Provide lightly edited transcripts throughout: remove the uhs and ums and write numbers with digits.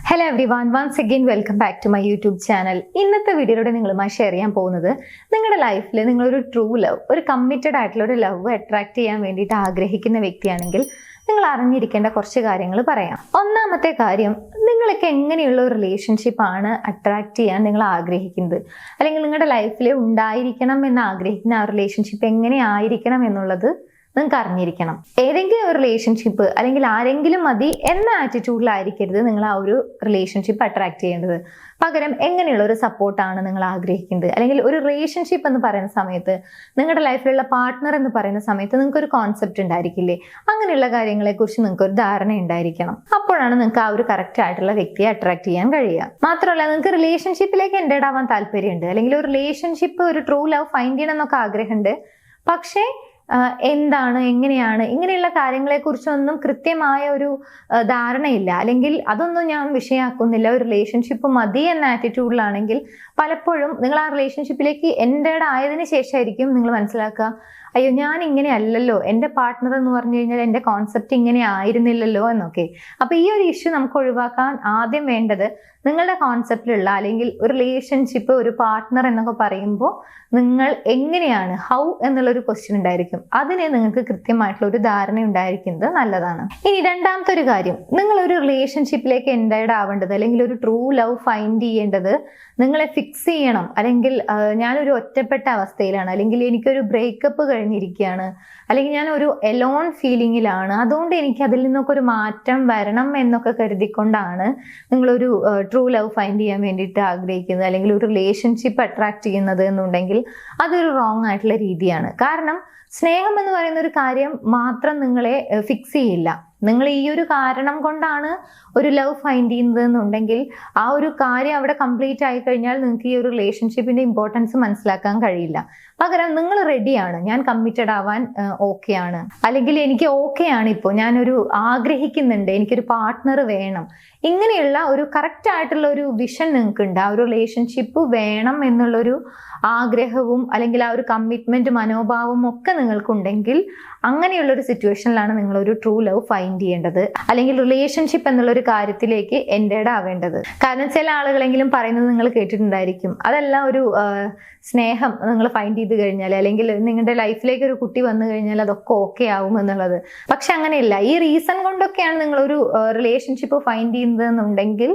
Hello everyone, once again welcome back to my YouTube channel. ഇന്നത്തെ വീഡിയോയിലൂടെ നിങ്ങളുമായി share ചെയ്യാൻ പോകുന്നത് നിങ്ങളുടെ ലൈഫിൽ നിങ്ങളൊരു ട്രൂ ലവ്, ഒരു കമ്മിറ്റഡ് ആയിട്ടുള്ള ഒരു ലവ് അട്രാക്ട് ചെയ്യാൻ വേണ്ടിയിട്ട് ആഗ്രഹിക്കുന്ന വ്യക്തിയാണെങ്കിൽ നിങ്ങൾ അറിഞ്ഞിരിക്കേണ്ട കുറച്ച് കാര്യങ്ങൾ പറയാം. ഒന്നാമത്തെ കാര്യം, നിങ്ങൾക്ക് എങ്ങനെയുള്ള ഒരു റിലേഷൻഷിപ്പാണ് അട്രാക്ട് ചെയ്യാൻ നിങ്ങൾ ആഗ്രഹിക്കുന്നത്, അല്ലെങ്കിൽ നിങ്ങളുടെ ലൈഫിൽ ഉണ്ടായിരിക്കണം എന്ന് ആഗ്രഹിക്കുന്ന ആ റിലേഷൻഷിപ്പ് എങ്ങനെ ആയിരിക്കണം എന്നുള്ളത് നിങ്ങൾക്ക് അറിഞ്ഞിരിക്കണം. ഏതെങ്കിലും ഒരു റിലേഷൻഷിപ്പ് അല്ലെങ്കിൽ ആരെങ്കിലും മതി എന്ന ആറ്റിറ്റ്യൂഡിലായിരിക്കരുത് നിങ്ങൾ ആ ഒരു റിലേഷൻഷിപ്പ് അട്രാക്ട് ചെയ്യേണ്ടത്. പകരം എങ്ങനെയുള്ള ഒരു സപ്പോർട്ടാണ് നിങ്ങൾ ആഗ്രഹിക്കുന്നത്, അല്ലെങ്കിൽ ഒരു റിലേഷൻഷിപ്പ് എന്ന് പറയുന്ന സമയത്ത്, നിങ്ങളുടെ ലൈഫിലുള്ള പാർട്ട്ണർ എന്ന് പറയുന്ന സമയത്ത് നിങ്ങൾക്ക് ഒരു കോൺസെപ്റ്റ് ഉണ്ടായിരിക്കില്ലേ, അങ്ങനെയുള്ള കാര്യങ്ങളെക്കുറിച്ച് നിങ്ങൾക്ക് ഒരു ധാരണ ഉണ്ടായിരിക്കണം. അപ്പോഴാണ് നിങ്ങൾക്ക് ആ ഒരു കറക്റ്റ് ആയിട്ടുള്ള വ്യക്തിയെ അട്രാക്ട് ചെയ്യാൻ കഴിയുക. മാത്രമല്ല, നിങ്ങൾക്ക് റിലേഷൻഷിപ്പിലേക്ക് എൻറ്റേഡ് ആവാൻ താല്പര്യമുണ്ട്, അല്ലെങ്കിൽ ഒരു റിലേഷൻഷിപ്പ്, ഒരു ട്രൂ ലവ് ഫൈൻഡ് ചെയ്യണം എന്നൊക്കെ ആഗ്രഹമുണ്ട്. പക്ഷേ എന്താണ്, എങ്ങനെയാണ്, ഇങ്ങനെയുള്ള കാര്യങ്ങളെക്കുറിച്ചൊന്നും കൃത്യമായ ഒരു ധാരണയില്ല, അല്ലെങ്കിൽ അതൊന്നും ഞാൻ വിഷയമാക്കുന്നില്ല, ഒരു റിലേഷൻഷിപ്പ് മതി എന്ന ആറ്റിറ്റ്യൂഡിലാണെങ്കിൽ പലപ്പോഴും നിങ്ങൾ ആ റിലേഷൻഷിപ്പിലേക്ക് എൻറ്റേഡ് ആയതിനു ശേഷമായിരിക്കും നിങ്ങൾ മനസ്സിലാക്കുക, അയ്യോ ഞാൻ ഇങ്ങനെ അല്ലല്ലോ, എൻ്റെ പാർട്ട്ണർ എന്ന് പറഞ്ഞു കഴിഞ്ഞാൽ എൻ്റെ കോൺസെപ്റ്റ് ഇങ്ങനെ ആയിരുന്നില്ലല്ലോ എന്നൊക്കെ. അപ്പൊ ഈ ഒരു ഇഷ്യൂ നമുക്ക് ഒഴിവാക്കാൻ ആദ്യം വേണ്ടത്, നിങ്ങളുടെ കോൺസെപ്റ്റിലുള്ള അല്ലെങ്കിൽ ഒരു റിലേഷൻഷിപ്പ്, ഒരു പാർട്ട്ണർ എന്നൊക്കെ പറയുമ്പോൾ നിങ്ങൾ എങ്ങനെയാണ്, ഹൗ എന്നുള്ളൊരു ക്വസ്റ്റ്യൻ ഉണ്ടായിരിക്കും. അതിന് നിങ്ങൾക്ക് കൃത്യമായിട്ടുള്ള ഒരു ധാരണ ഉണ്ടായിരിക്കുന്നത് നല്ലതാണ്. ഇനി രണ്ടാമത്തെ ഒരു കാര്യം, നിങ്ങൾ ഒരു റിലേഷൻഷിപ്പിലേക്ക് എൻറ്റേഡ് ആവേണ്ടത്, അല്ലെങ്കിൽ ഒരു ട്രൂ ലവ് ഫൈൻഡ് ചെയ്യേണ്ടത് നിങ്ങളെ ഫിക്സ് ചെയ്യണം. അല്ലെങ്കിൽ ഞാനൊരു ഒറ്റപ്പെട്ട അവസ്ഥയിലാണ്, അല്ലെങ്കിൽ എനിക്കൊരു ബ്രേക്കപ്പ് കഴിഞ്ഞിരിക്കുകയാണ്, അല്ലെങ്കിൽ ഞാൻ ഒരു എലോൺ ഫീലിങ്ങിലാണ്, അതുകൊണ്ട് എനിക്ക് അതിൽ നിന്നൊക്കെ ഒരു മാറ്റം വരണം എന്നൊക്കെ കരുതിക്കൊണ്ടാണ് നിങ്ങളൊരു ട്രൂ ലവ് ഫൈൻഡ് ചെയ്യാൻ വേണ്ടിയിട്ട് ആഗ്രഹിക്കുന്നത്, അല്ലെങ്കിൽ ഒരു റിലേഷൻഷിപ്പ് അട്രാക്ട് ചെയ്യുന്നത് എന്നുണ്ടെങ്കിൽ അതൊരു റോങ് ആയിട്ടുള്ള രീതിയാണ്. കാരണം സ്നേഹം എന്ന് പറയുന്ന ഒരു കാര്യം മാത്രം നിങ്ങളെ ഫിക്സ് ചെയ്യില്ല. നിങ്ങൾ ഈ ഒരു കാരണം കൊണ്ടാണ് ഒരു ലവ് ഫൈൻഡ് ചെയ്യുന്നത് എന്നുണ്ടെങ്കിൽ ആ ഒരു കാര്യം അവിടെ കംപ്ലീറ്റ് ആയി കഴിഞ്ഞാൽ നിങ്ങൾക്ക് ഈ ഒരു റിലേഷൻഷിപ്പിന്റെ ഇമ്പോർട്ടൻസ് മനസ്സിലാക്കാൻ കഴിയില്ല. പകരം നിങ്ങൾ റെഡിയാണ്, ഞാൻ കമ്മിറ്റഡ് ആവാൻ ഓക്കെ ആണ്, അല്ലെങ്കിൽ എനിക്ക് ഓക്കെ ആണ്, ഇപ്പോൾ ഞാനൊരു ആഗ്രഹിക്കുന്നുണ്ട്, എനിക്കൊരു പാർട്ട്ണർ വേണം, ഇങ്ങനെയുള്ള ഒരു കറക്റ്റ് ആയിട്ടുള്ള ഒരു വിഷൻ നിങ്ങൾക്കുണ്ട്, ആ ഒരു റിലേഷൻഷിപ്പ് വേണം എന്നുള്ളൊരു ആഗ്രഹവും അല്ലെങ്കിൽ ആ ഒരു കമ്മിറ്റ്മെന്റ് മനോഭാവവും ഒക്കെ നിങ്ങൾക്കുണ്ടെങ്കിൽ അങ്ങനെയുള്ള ഒരു സിറ്റുവേഷനിലാണ് നിങ്ങൾ ഒരു ട്രൂ ലവ് ഫൈൻഡ് ചെയ്യേണ്ടത്, അല്ലെങ്കിൽ റിലേഷൻഷിപ്പ് എന്നുള്ള ഒരു കാര്യത്തിലേക്ക് എൻറ്റേഡ് ആവേണ്ടത്. കാരണം ചില ആളുകളെങ്കിലും പറയുന്നത് നിങ്ങൾ കേട്ടിട്ടുണ്ടായിരിക്കും, അതെല്ലാം ഒരു സ്നേഹം നിങ്ങൾ ഫൈൻഡ് ചെയ്ത് കഴിഞ്ഞാൽ, അല്ലെങ്കിൽ നിങ്ങളുടെ ലൈഫിലേക്ക് ഒരു കുട്ടി വന്നു കഴിഞ്ഞാൽ അതൊക്കെ ഓക്കെ ആവും എന്നുള്ളത്. പക്ഷെ അങ്ങനെയല്ല. ഈ റീസൺ കൊണ്ടൊക്കെയാണ് നിങ്ങളൊരു റിലേഷൻഷിപ്പ് ഫൈൻഡ് ചെയ്യുന്നത് എന്നുണ്ടെങ്കിൽ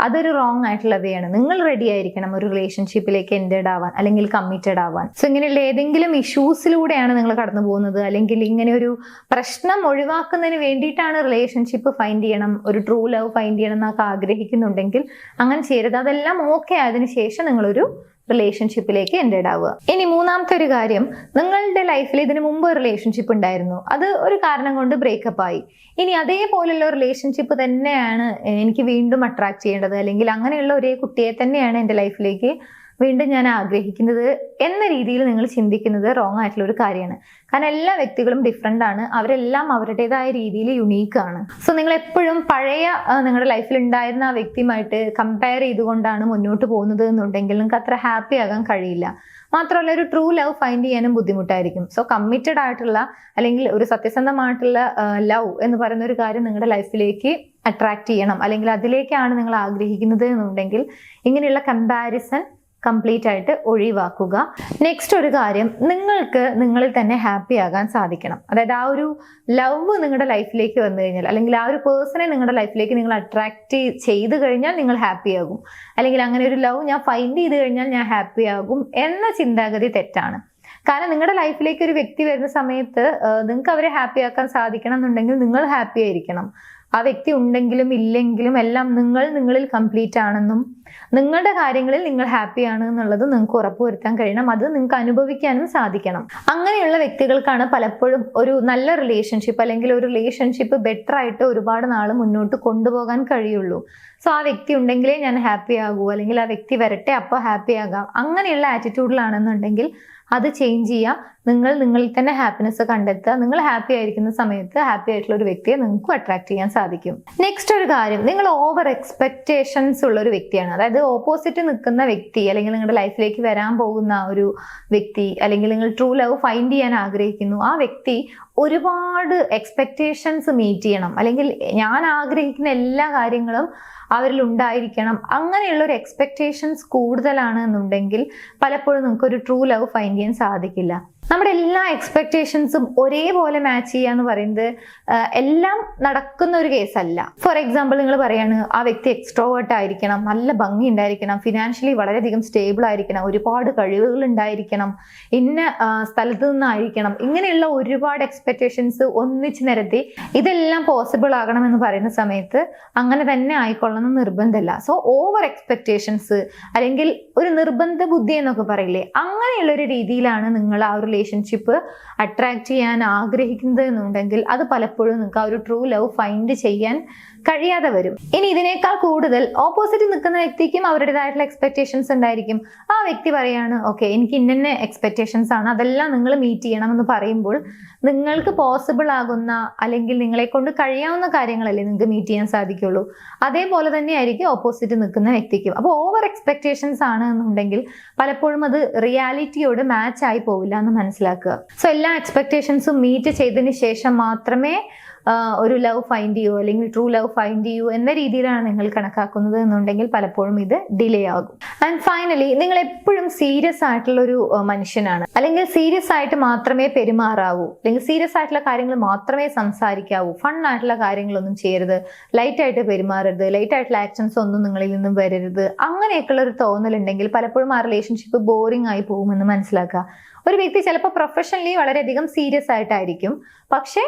അതൊരു റോങ് ആയിട്ടുള്ള വേ ആണ്. നിങ്ങൾ റെഡി ആയിരിക്കണം ഒരു റിലേഷൻഷിപ്പിലേക്ക് എൻറ്റേഡ് ആവാൻ, അല്ലെങ്കിൽ കമ്മിറ്റഡ് ആവാൻ. സോ ഇങ്ങനെയുള്ള ഏതെങ്കിലും ഇഷ്യൂസിലൂടെയാണ് നിങ്ങൾ കടന്നു പോകുന്നത്, അല്ലെങ്കിൽ ഇങ്ങനെ ഒരു പ്രശ്നം ഒഴിവാക്കുന്നതിന് വേണ്ടിയിട്ടാണ് റിലേഷൻഷിപ്പ് ഫൈൻഡ് ചെയ്യണം, ഒരു ട്രൂ ലവ് ഫൈൻഡ് ചെയ്യണം എന്നൊക്കെ ആഗ്രഹിക്കുന്നുണ്ടെങ്കിൽ അങ്ങനെ ചെയ്യരുത്. അതെല്ലാം ഓക്കെ ആയതിനു ശേഷം നിങ്ങളൊരു റിലേഷൻഷിപ്പിലേക്ക് എൻറ്റേഡ് ആവുക. ഇനി മൂന്നാമത്തെ ഒരു കാര്യം, നിങ്ങളുടെ ലൈഫിൽ ഇതിനു മുമ്പ് ഒരു റിലേഷൻഷിപ്പ് ഉണ്ടായിരുന്നു, അത് ഒരു കാരണം കൊണ്ട് ബ്രേക്കപ്പ് ആയി. ഇനി അതേപോലെയുള്ള റിലേഷൻഷിപ്പ് തന്നെയാണ് എനിക്ക് വീണ്ടും അട്രാക്ട് ചെയ്യേണ്ടത്, അല്ലെങ്കിൽ അങ്ങനെയുള്ള ഒരേ കുട്ടിയെ തന്നെയാണ് എൻ്റെ ലൈഫിലേക്ക് വീണ്ടും ഞാൻ ആഗ്രഹിക്കുന്നത് എന്ന രീതിയിൽ നിങ്ങൾ ചിന്തിക്കുന്നത് റോങ് ആയിട്ടുള്ള ഒരു കാര്യമാണ്. കാരണം എല്ലാ വ്യക്തികളും ഡിഫറെൻ്റ് ആണ്, അവരെല്ലാം അവരുടേതായ രീതിയിൽ യുണീക്ക് ആണ്. സോ നിങ്ങൾ എപ്പോഴും പഴയ നിങ്ങളുടെ ലൈഫിൽ ഉണ്ടായിരുന്ന ആ വ്യക്തിയുമായിട്ട് കമ്പയർ ചെയ്തുകൊണ്ടാണ് മുന്നോട്ട് പോകുന്നത് എന്നുണ്ടെങ്കിൽ നിങ്ങൾക്ക് അത്ര ഹാപ്പി ആകാൻ കഴിയില്ല. മാത്രമല്ല, ഒരു ട്രൂ ലവ് ഫൈൻഡ് ചെയ്യാനും ബുദ്ധിമുട്ടായിരിക്കും. സോ കമ്മിറ്റഡ് ആയിട്ടുള്ള, അല്ലെങ്കിൽ ഒരു സത്യസന്ധമായിട്ടുള്ള ലവ് എന്ന് പറയുന്ന ഒരു കാര്യം നിങ്ങളുടെ ലൈഫിലേക്ക് അട്രാക്ട് ചെയ്യണം, അല്ലെങ്കിൽ അതിലേക്കാണ് നിങ്ങൾ ആഗ്രഹിക്കുന്നത് എന്നുണ്ടെങ്കിൽ ഇങ്ങനെയുള്ള കമ്പാരിസൺ കംപ്ലീറ്റ് ആയിട്ട് ഒഴിവാക്കുക. നെക്സ്റ്റ് ഒരു കാര്യം, നിങ്ങൾക്ക് നിങ്ങളിൽ തന്നെ ഹാപ്പി ആകാൻ സാധിക്കണം. അതായത് ആ ഒരു ലവ് നിങ്ങളുടെ ലൈഫിലേക്ക് വന്നു കഴിഞ്ഞാൽ, അല്ലെങ്കിൽ ആ ഒരു പേഴ്സണെ നിങ്ങളുടെ ലൈഫിലേക്ക് നിങ്ങൾ അട്രാക്ട് ചെയ്ത് കഴിഞ്ഞാൽ നിങ്ങൾ ഹാപ്പി ആകും, അല്ലെങ്കിൽ അങ്ങനെ ഒരു ലവ് ഞാൻ ഫൈൻഡ് ചെയ്ത് കഴിഞ്ഞാൽ ഞാൻ ഹാപ്പി ആകും എന്ന ചിന്താഗതി തെറ്റാണ്. കാരണം നിങ്ങളുടെ ലൈഫിലേക്ക് ഒരു വ്യക്തി വരുന്ന സമയത്ത് നിങ്ങൾക്ക് അവരെ ഹാപ്പി ആക്കാൻ സാധിക്കണം എന്നുണ്ടെങ്കിൽ നിങ്ങൾ ഹാപ്പി ആയിരിക്കണം. ആ വ്യക്തി ഉണ്ടെങ്കിലും ഇല്ലെങ്കിലും എല്ലാം നിങ്ങളിൽ കംപ്ലീറ്റ് ആണെന്നും നിങ്ങളുടെ കാര്യങ്ങളിൽ നിങ്ങൾ ഹാപ്പി ആണ് എന്നുള്ളത് നിങ്ങൾക്ക് ഉറപ്പുവരുത്താൻ കഴിയണം. അത് നിങ്ങൾക്ക് അനുഭവിക്കാനും സാധിക്കണം. അങ്ങനെയുള്ള വ്യക്തികൾക്കാണ് പലപ്പോഴും ഒരു നല്ല റിലേഷൻഷിപ്പ്, അല്ലെങ്കിൽ ഒരു റിലേഷൻഷിപ്പ് ബെറ്റർ ആയിട്ട് ഒരുപാട് നാൾ മുന്നോട്ട് കൊണ്ടുപോകാൻ കഴിയുള്ളൂ. സോ ആ വ്യക്തി ഉണ്ടെങ്കിലേ ഞാൻ ഹാപ്പി ആകൂ, അല്ലെങ്കിൽ ആ വ്യക്തി വരട്ടെ അപ്പോൾ ഹാപ്പി ആകാം, അങ്ങനെയുള്ള ആറ്റിറ്റ്യൂഡിലാണെന്നുണ്ടെങ്കിൽ അത് ചേഞ്ച് ചെയ്യുക. നിങ്ങളിൽ തന്നെ ഹാപ്പിനെസ് കണ്ടെത്തുക. നിങ്ങൾ ഹാപ്പി ആയിരിക്കുന്ന സമയത്ത് ഹാപ്പി ആയിട്ടുള്ള ഒരു വ്യക്തിയെ നിങ്ങൾക്ക് അട്രാക്ട് ചെയ്യാൻ സാധിക്കും. നെക്സ്റ്റ് ഒരു കാര്യം, നിങ്ങൾ ഓവർ എക്സ്പെക്ടേഷൻസ് ഉള്ള ഒരു വ്യക്തിയാണ്. അതായത് ഓപ്പോസിറ്റ് നിൽക്കുന്ന വ്യക്തി, അല്ലെങ്കിൽ നിങ്ങളുടെ ലൈഫിലേക്ക് വരാൻ പോകുന്ന ഒരു വ്യക്തി, അല്ലെങ്കിൽ നിങ്ങൾ ട്രൂ ലവ് ഫൈൻഡ് ചെയ്യാൻ ആഗ്രഹിക്കുന്നു, ആ വ്യക്തി ഒരുപാട് എക്സ്പെക്റ്റേഷൻസ് മീറ്റ് ചെയ്യണം, അല്ലെങ്കിൽ ഞാൻ ആഗ്രഹിക്കുന്ന എല്ലാ കാര്യങ്ങളും അവരിൽ ഉണ്ടായിരിക്കണം, അങ്ങനെയുള്ള ഒരു എക്സ്പെക്റ്റേഷൻസ് കൂടുതലാണ് എന്നുണ്ടെങ്കിൽ പലപ്പോഴും നിങ്ങൾക്ക് ഒരു ട്രൂ ലവ് ഫൈൻഡ് ചെയ്യാൻ സാധിക്കില്ല. നമ്മുടെ എല്ലാ എക്സ്പെക്റ്റേഷൻസും ഒരേപോലെ മാച്ച് ചെയ്യുക എന്ന് പറയുന്നത് എല്ലാം നടക്കുന്ന ഒരു കേസല്ല. ഫോർ എക്സാമ്പിൾ, നിങ്ങൾ പറയാണ് ആ വ്യക്തി എക്സ്ട്രോവേർട്ട് ആയിരിക്കണം, നല്ല ഭംഗി ഉണ്ടായിരിക്കണം, ഫിനാൻഷ്യലി വളരെയധികം സ്റ്റേബിൾ ആയിരിക്കണം, ഒരുപാട് കഴിവുകൾ ഉണ്ടായിരിക്കണം, ഇന്ന സ്ഥലത്ത് നിന്നായിരിക്കണം, ഇങ്ങനെയുള്ള ഒരുപാട് എക്സ്പെക്റ്റേഷൻസ് ഒന്നിച്ച് നിരത്തി ഇതെല്ലാം പോസിബിൾ ആകണമെന്ന് പറയുന്ന സമയത്ത് അങ്ങനെ തന്നെ ആയിക്കൊള്ളണം നിർബന്ധമല്ല. സോ ഓവർ എക്സ്പെക്റ്റേഷൻസ് അല്ലെങ്കിൽ ഒരു നിർബന്ധ ബുദ്ധി എന്നൊക്കെ പറയില്ലേ, അങ്ങനെയുള്ള ഒരു രീതിയിലാണ് നിങ്ങൾ ആ ഒരു റിലേഷൻഷിപ്പ് അട്രാക്ട് ചെയ്യാൻ ആഗ്രഹിക്കുന്നത് എന്നുണ്ടെങ്കിൽ അത് പലപ്പോഴും നിങ്ങൾക്ക് ആ ഒരു ട്രൂ ലവ് ഫൈൻഡ് ചെയ്യാൻ കഴിയാതെ വരും. ഇനി ഇതിനേക്കാൾ കൂടുതൽ ഓപ്പോസിറ്റ് നിൽക്കുന്ന വ്യക്തിക്കും അവരുടേതായിട്ടുള്ള എക്സ്പെക്റ്റേഷൻസ് ഉണ്ടായിരിക്കും. ആ വ്യക്തി പറയാണ് ഓക്കെ എനിക്ക് ഇന്ന എക്സ്പെക്റ്റേഷൻസ് ആണ്, അതെല്ലാം നിങ്ങൾ മീറ്റ് ചെയ്യണം എന്ന് പറയുമ്പോൾ നിങ്ങൾക്ക് പോസിബിൾ ആകുന്ന അല്ലെങ്കിൽ നിങ്ങളെ കൊണ്ട് കഴിയാവുന്ന കാര്യങ്ങളല്ലേ നിങ്ങൾക്ക് മീറ്റ് ചെയ്യാൻ സാധിക്കുള്ളൂ. അതേപോലെ തന്നെ ആയിരിക്കും ഓപ്പോസിറ്റ് നിൽക്കുന്ന വ്യക്തിക്കും. അപ്പോൾ ഓവർ എക്സ്പെക്റ്റേഷൻസ് ആണ് എന്നുണ്ടെങ്കിൽ പലപ്പോഴും അത് റിയാലിറ്റിയോട് മാച്ച് ആയി പോവില്ല എന്ന് മനസ്സിലാക്കുക. സോ എല്ലാ എക്സ്പെക്റ്റേഷൻസും മീറ്റ് ചെയ്തതിന് ശേഷം മാത്രമേ ഒരു ലവ് ഫൈൻഡ് ചെയ്യൂ അല്ലെങ്കിൽ ട്രൂ ലവ് ഫൈൻഡ് ചെയ്യൂ എന്ന രീതിയിലാണ് നിങ്ങൾ കണക്കാക്കുന്നത് എന്നുണ്ടെങ്കിൽ പലപ്പോഴും ഇത് ഡിലേ ആകും. ആൻഡ് ഫൈനലി, നിങ്ങൾ എപ്പോഴും സീരിയസ് ആയിട്ടുള്ള ഒരു മനുഷ്യനാണ്, അല്ലെങ്കിൽ സീരിയസ് ആയിട്ട് മാത്രമേ പെരുമാറാവൂ, അല്ലെങ്കിൽ സീരിയസ് ആയിട്ടുള്ള കാര്യങ്ങൾ മാത്രമേ സംസാരിക്കാവൂ, ഫൺ ആയിട്ടുള്ള കാര്യങ്ങളൊന്നും ചെയ്യരുത്, ലൈറ്റ് ആയിട്ട് പെരുമാറരുത്, ലൈറ്റ് ആയിട്ടുള്ള ആക്ഷൻസ് ഒന്നും നിങ്ങളിൽ നിന്നും വരരുത്, അങ്ങനെയൊക്കെയുള്ള ഒരു തോന്നലുണ്ടെങ്കിൽ പലപ്പോഴും ആ റിലേഷൻഷിപ്പ് ബോറിംഗ് ആയി പോകുമെന്ന് മനസ്സിലാക്കുക. ഒരു വ്യക്തി ചിലപ്പോൾ പ്രൊഫഷണലി വളരെയധികം സീരിയസ് ആയിട്ടായിരിക്കും, പക്ഷേ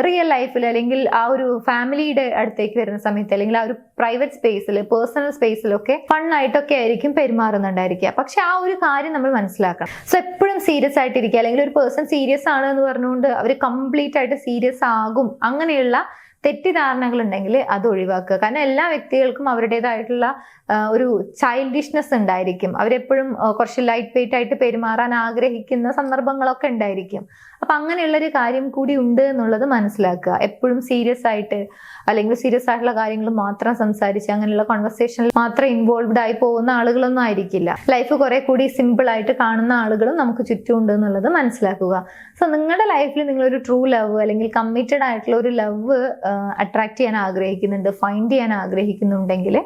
റിയൽ ലൈഫിൽ അല്ലെങ്കിൽ ആ ഒരു ഫാമിലിയുടെ അടുത്തേക്ക് വരുന്ന സമയത്ത് അല്ലെങ്കിൽ ആ ഒരു പ്രൈവറ്റ് സ്പേസിൽ പേഴ്സണൽ സ്പേസിലൊക്കെ ഫണ്ണായിട്ടൊക്കെ ആയിരിക്കും പെരുമാറുന്നുണ്ടായിരിക്കുക. പക്ഷെ ആ ഒരു കാര്യം നമ്മൾ മനസ്സിലാക്കണം. സോ എപ്പോഴും സീരിയസ് ആയിട്ടിരിക്കുക, അല്ലെങ്കിൽ ഒരു പേഴ്സൺ സീരിയസ് ആണ് എന്ന് പറഞ്ഞുകൊണ്ട് അവർ കംപ്ലീറ്റ് ആയിട്ട് സീരിയസ് ആകും, അങ്ങനെയുള്ള തെറ്റിദ്ധാരണകൾ ഉണ്ടെങ്കിൽ അത് ഒഴിവാക്കുക. കാരണം എല്ലാ വ്യക്തികൾക്കും അവരുടേതായിട്ടുള്ള ഒരു ചൈൽഡിഷ്നെസ് ഉണ്ടായിരിക്കും. അവരെപ്പോഴും കുറച്ച് ലൈറ്റ് വെയിറ്റ് ആയിട്ട് പെരുമാറാൻ ആഗ്രഹിക്കുന്ന സന്ദർഭങ്ങളൊക്കെ ഉണ്ടായിരിക്കും. അപ്പൊ അങ്ങനെയുള്ളൊരു കാര്യം കൂടി ഉണ്ട് എന്നുള്ളത് മനസ്സിലാക്കുക. എപ്പോഴും സീരിയസ് ആയിട്ട് അല്ലെങ്കിൽ സീരിയസ് ആയിട്ടുള്ള കാര്യങ്ങൾ മാത്രം സംസാരിച്ച് അങ്ങനെയുള്ള കോൺവെർസേഷനിൽ മാത്രം ഇൻവോൾവ്ഡ് ആയി പോകുന്ന ആളുകളൊന്നും ആയിരിക്കില്ല. ലൈഫ് കുറെ കൂടി സിമ്പിൾ ആയിട്ട് കാണുന്ന ആളുകളും നമുക്ക് ചുറ്റും ഉണ്ട് എന്നുള്ളത് മനസ്സിലാക്കുക. സോ നിങ്ങളുടെ ലൈഫിൽ നിങ്ങളൊരു ട്രൂ ലവ് അല്ലെങ്കിൽ കമ്മിറ്റഡ് ആയിട്ടുള്ള ഒരു ലവ് അട്രാക്ട് ചെയ്യാൻ ആഗ്രഹിക്കുന്നുണ്ട്, ഫൈൻഡ് ചെയ്യാൻ ആഗ്രഹിക്കുന്നുണ്ടെങ്കിൽ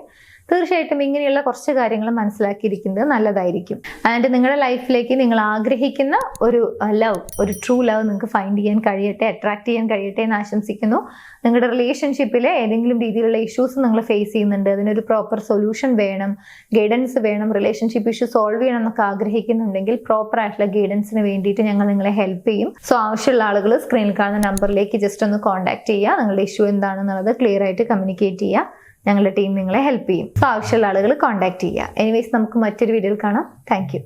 തീർച്ചയായിട്ടും ഇങ്ങനെയുള്ള കുറച്ച് കാര്യങ്ങൾ മനസ്സിലാക്കിയിരിക്കുന്നത് നല്ലതായിരിക്കും. ആൻഡ് നിങ്ങളുടെ ലൈഫിലേക്ക് നിങ്ങൾ ആഗ്രഹിക്കുന്ന ഒരു ലവ്, ഒരു ട്രൂ ലവ് നിങ്ങൾക്ക് ഫൈൻഡ് ചെയ്യാൻ കഴിയട്ടെ, അട്രാക്ട് ചെയ്യാൻ കഴിയട്ടെ എന്ന് ആശംസിക്കുന്നു. നിങ്ങളുടെ റിലേഷൻഷിപ്പിലെ ഏതെങ്കിലും രീതിയിലുള്ള ഇഷ്യൂസ് നിങ്ങൾ ഫേസ് ചെയ്യുന്നുണ്ട്, അതിനൊരു പ്രോപ്പർ സൊല്യൂഷൻ വേണം, ഗൈഡൻസ് വേണം, റിലേഷൻഷിപ്പ് ഇഷ്യൂ സോൾവ് ചെയ്യണം എന്നൊക്കെ ആഗ്രഹിക്കുന്നുണ്ടെങ്കിൽ പ്രോപ്പർ ആയിട്ടുള്ള ഗൈഡൻസിന് വേണ്ടിയിട്ട് ഞങ്ങൾ നിങ്ങളെ ഹെൽപ്പ് ചെയ്യും. സോ ആവശ്യമുള്ള ആളുകൾ സ്ക്രീനിൽ കാണുന്ന നമ്പറിലേക്ക് ജസ്റ്റ് ഒന്ന് കോൺടാക്ട് ചെയ്യുക. നിങ്ങളുടെ ഇഷ്യൂ എന്താണെന്നുള്ളത് ക്ലിയർ ആയിട്ട് കമ്മ്യൂണിക്കേറ്റ് ചെയ്യുക. ഞങ്ങളുടെ ടീം നിങ്ങളെ ഹെൽപ്പ് ചെയ്യും. സോ ആവശ്യമുള്ള ആളുകൾ കോൺടാക്ട് ചെയ്യുക. എനിവേസ്, നമുക്ക് മറ്റൊരു വീഡിയോയിൽ കാണാം. Thank you.